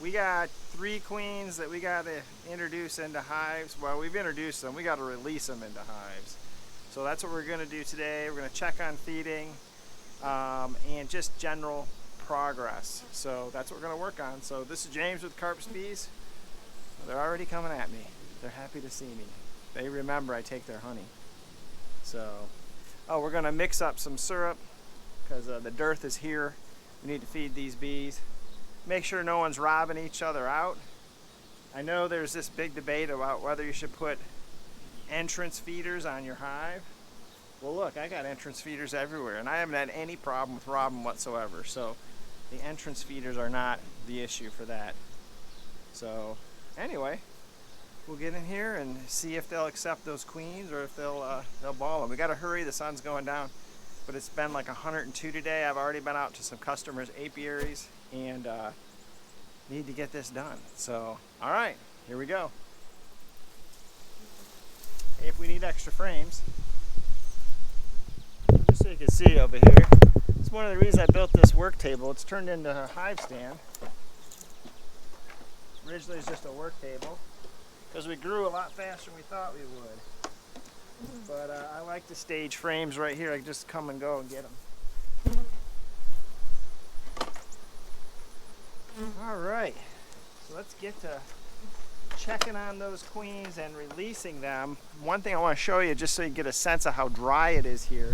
we got 3 queens that we got to introduce into hives. Well, we've introduced them. We got to release them into hives. So that's what we're going to do today. We're going to check on feeding and just general progress. So that's what we're going to work on. So this is James with Carp's Bees. They're already coming at me. They're happy to see me. They remember I take their honey. So, we're going to mix up some syrup because the dearth is here. We need to feed these bees. Make sure no one's robbing each other out. I know there's this big debate about whether you should put entrance feeders on your hive. Well, look, I got entrance feeders everywhere, and I haven't had any problem with robbing whatsoever. So the entrance feeders are not the issue for that. So anyway, we'll get in here and see if they'll accept those queens or if they'll ball them. We got to hurry. The sun's going down, but it's been like 102 today. I've already been out to some customers' apiaries and need to get this done. So, all right, here we go. If we need extra frames, just so you can see over here, it's one of the reasons I built this work table. It's turned into a hive stand. Originally it's just a work table because we grew a lot faster than we thought we would. But I like to stage frames right here. I can just come and go and get them. All right, so let's get to checking on those queens and releasing them. One thing I want to show you, just so you get a sense of how dry it is here.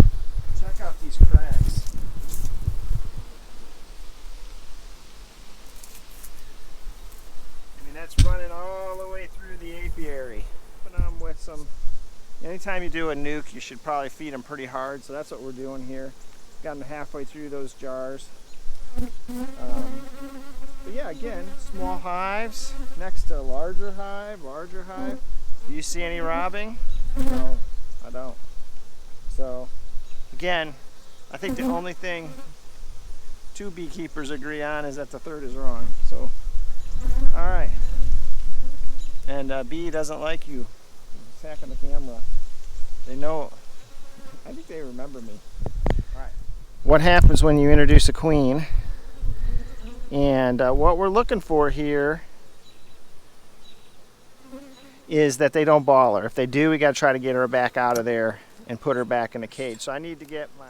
Check out these cracks. I mean, that's running all the way through the apiary. Put them with some. Anytime you do a nuke, you should probably feed them pretty hard. So that's what we're doing here. Got them halfway through those jars. But yeah, again, small hives next to a larger hive. Do you see any robbing? No, I don't. So, again, I think the only thing 2 beekeepers agree on is that the third is wrong. So, all right. And bee doesn't like you attacking the camera. They know. I think they remember me. All right. What happens when you introduce a queen? And what we're looking for here is that they don't ball her. If they do, we got to try to get her back out of there and put her back in the cage. So I need to get my...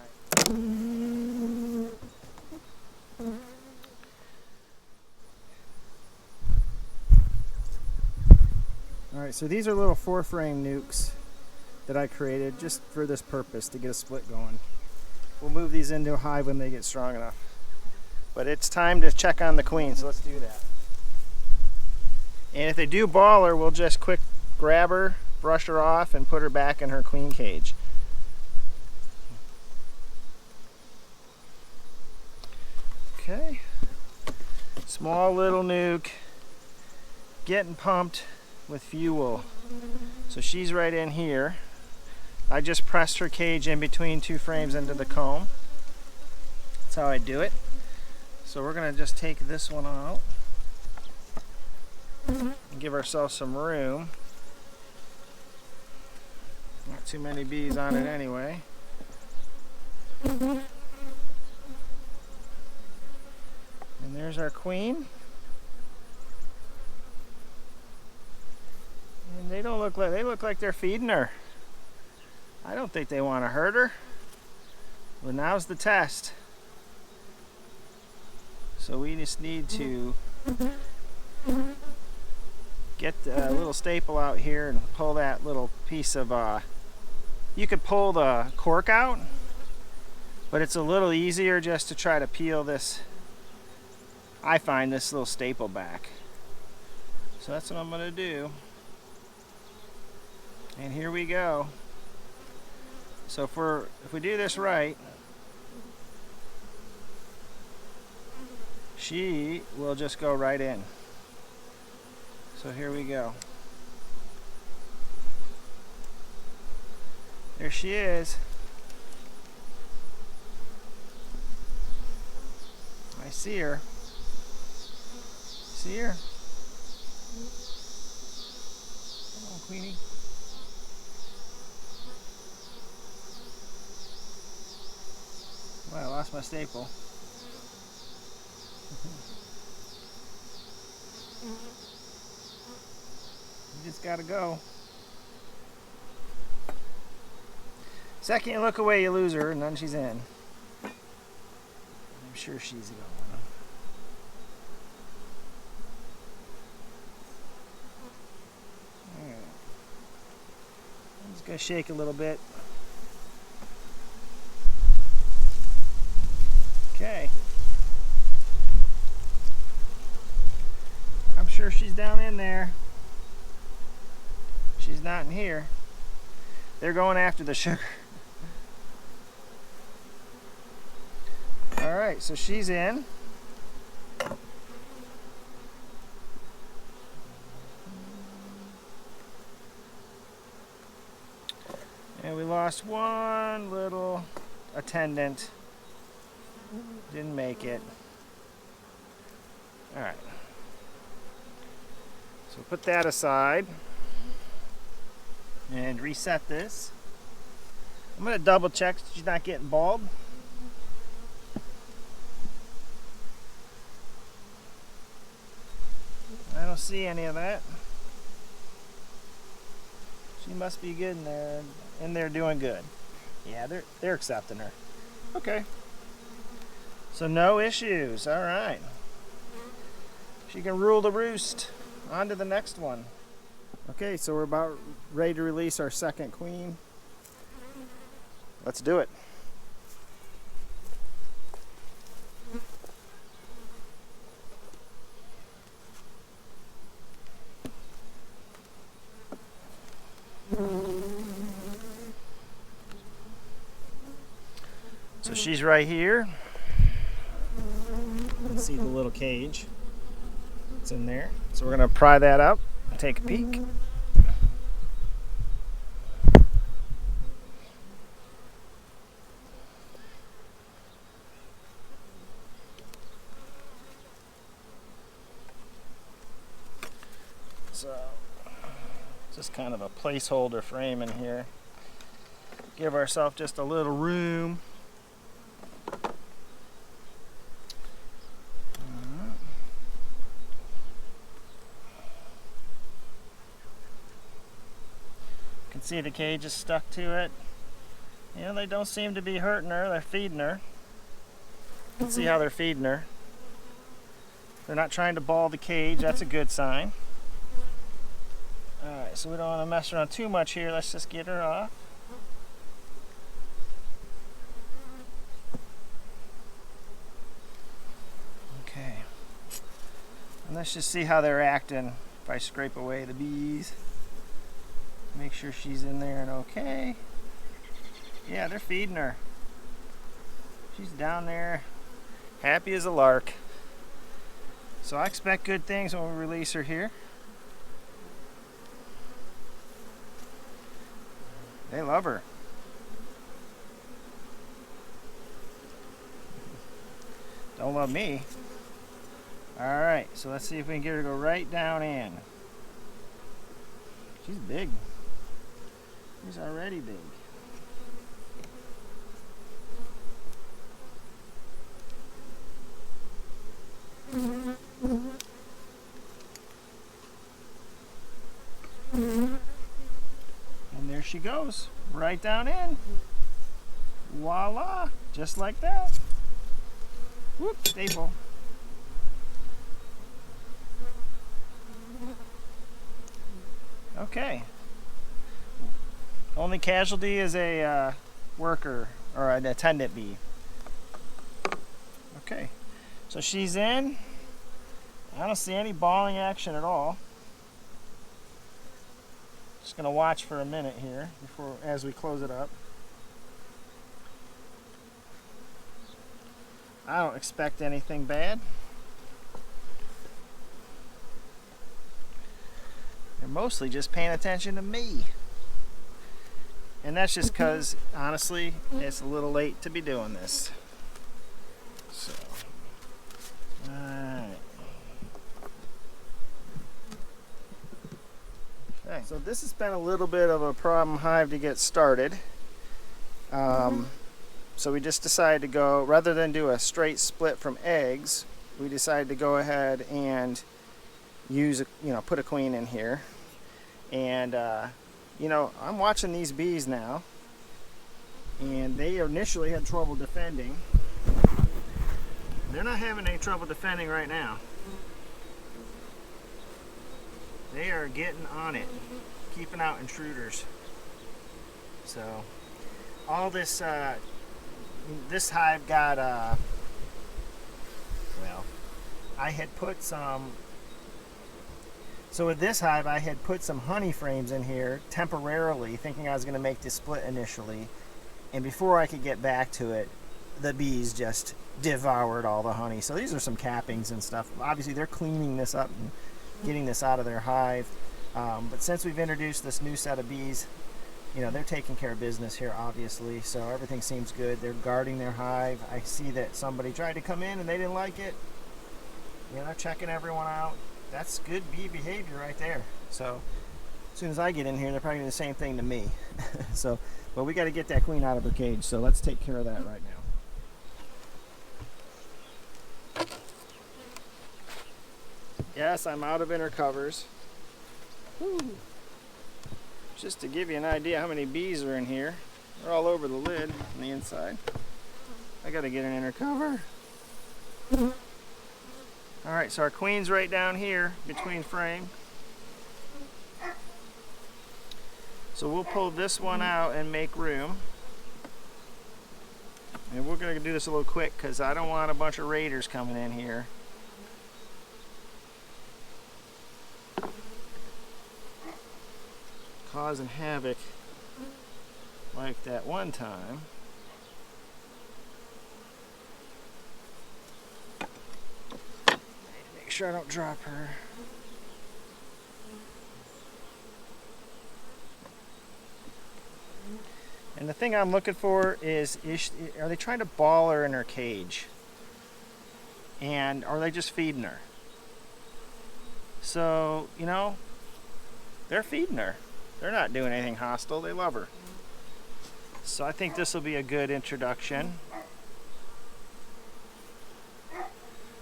Alright, so these are little 4-frame nukes that I created just for this purpose, to get a split going. We'll move these into a hive when they get strong enough. But it's time to check on the queen, so let's do that. And if they do ball her, we'll just quick grab her, brush her off, and put her back in her queen cage. Okay. Small little nuke, getting pumped with fuel. So she's right in here. I just pressed her cage in between 2 frames into the comb. That's how I do it. So we're going to just take this one out and give ourselves some room. Not too many bees on it anyway. And there's our queen. And they look like they're feeding her. I don't think they want to hurt her. Well, now's the test. So we just need to get a little staple out here and pull that little piece of, you could pull the cork out, but it's a little easier just to try to peel this, I find, this little staple back. So that's what I'm going to do. And here we go. So if we do this right, she will just go right in. So here we go. There she is. I see her. See her? Come on, Queenie. Well, I lost my staple. You just gotta go. Second you look away, you lose her, and then she's in. I'm sure she's going. I'm just gonna shake a little bit. Okay. I'm sure she's down in there. She's not in here. They're going after the sugar. All right, so she's in. And we lost one little attendant. Didn't make it. All right. So put that aside and reset this. I'm going to double check that she's not getting bald. I don't see any of that. She must be good in there doing good. Yeah, they're accepting her. Okay. So no issues. All right. She can rule the roost. On to the next one. Okay, so we're about ready to release our second queen. Let's do it. So she's right here. You can see the little cage. It's in there. So we're going to pry that up and take a peek. So just kind of a placeholder frame in here. Give ourselves just a little room. You can see the cage is stuck to it. You know, they don't seem to be hurting her. They're feeding her. You can see how they're feeding her. They're not trying to ball the cage. That's a good sign. Alright, so we don't want to mess around too much here. Let's just get her off. Okay. And let's just see how they're acting if I scrape away the bees. Make sure she's in there and okay. Yeah, they're feeding her. She's down there, happy as a lark. So I expect good things when we release her here. They love her. Don't love me. Alright, so let's see if we can get her to go right down in. She's big. She's already big. And there she goes, right down in. Voila, just like that. Whoop, staple. Okay. Only casualty is a worker or an attendant bee. Okay, so she's in. I don't see any balling action at all. Just gonna watch for a minute here as we close it up. I don't expect anything bad. They're mostly just paying attention to me. And that's just because, honestly, it's a little late to be doing this. So, alright. Okay, so this has been a little bit of a problem hive to get started. So we just decided to go, rather than do a straight split from eggs, we decided to go ahead and put a queen in here. And I'm watching these bees now, and they initially had trouble defending. They're not having any trouble defending right now. They are getting on it, keeping out intruders. So all this this hive got I had put some. So with this hive, I had put some honey frames in here temporarily, thinking I was going to make this split initially. And before I could get back to it, the bees just devoured all the honey. So these are some cappings and stuff. Obviously, they're cleaning this up and getting this out of their hive. But since we've introduced this new set of bees, they're taking care of business here, obviously. So everything seems good. They're guarding their hive. I see that somebody tried to come in and they didn't like it. They're checking everyone out. That's good bee behavior right there. So as soon as I get in here, they're probably doing the same thing to me. But we got to get that queen out of her cage. So let's take care of that right now. Yes, I'm out of inner covers. Whew. Just to give you an idea how many bees are in here. They're all over the lid on the inside. I got to get an inner cover. Alright, so our queen's right down here between frame. So we'll pull this one out and make room. And we're going to do this a little quick because I don't want a bunch of raiders coming in here. Causing havoc like that one time. Make sure I don't drop her. And the thing I'm looking for is are they trying to ball her in her cage? And are they just feeding her? So, they're feeding her. They're not doing anything hostile. They love her. So I think this will be a good introduction.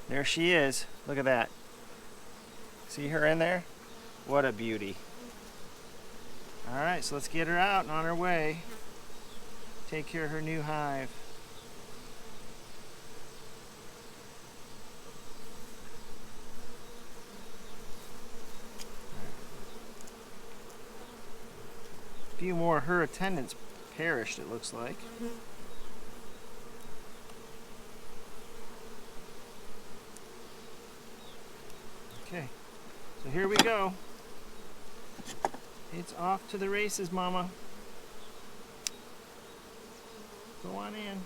There she is. Look at that. See her in there? What a beauty. Alright, so let's get her out and on her way. Take care of her new hive. A few more of her attendants perished, it looks like. Okay, so here we go. It's off to the races, Mama. Go on in.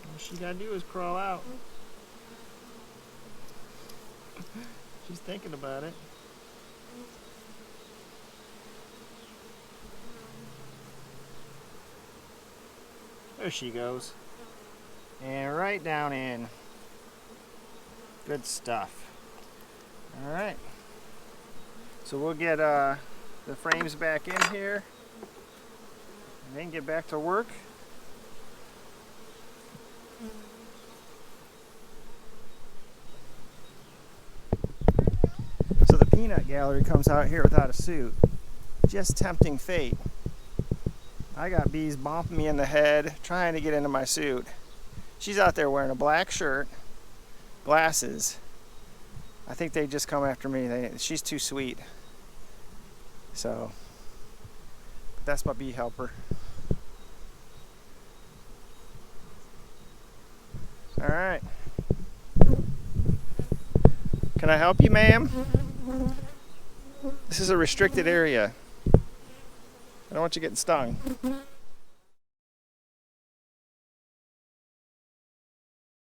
All she gotta do is crawl out. She's thinking about it. There she goes. And right down in. Good stuff. Alright. So we'll get the frames back in here and then get back to work. So the peanut gallery comes out here without a suit. Just tempting fate. I got bees bumping me in the head trying to get into my suit. She's out there wearing a black shirt, glasses. I think they just come after me. She's too sweet. So that's my bee helper. All right. Can I help you, ma'am? This is a restricted area. I don't want you getting stung.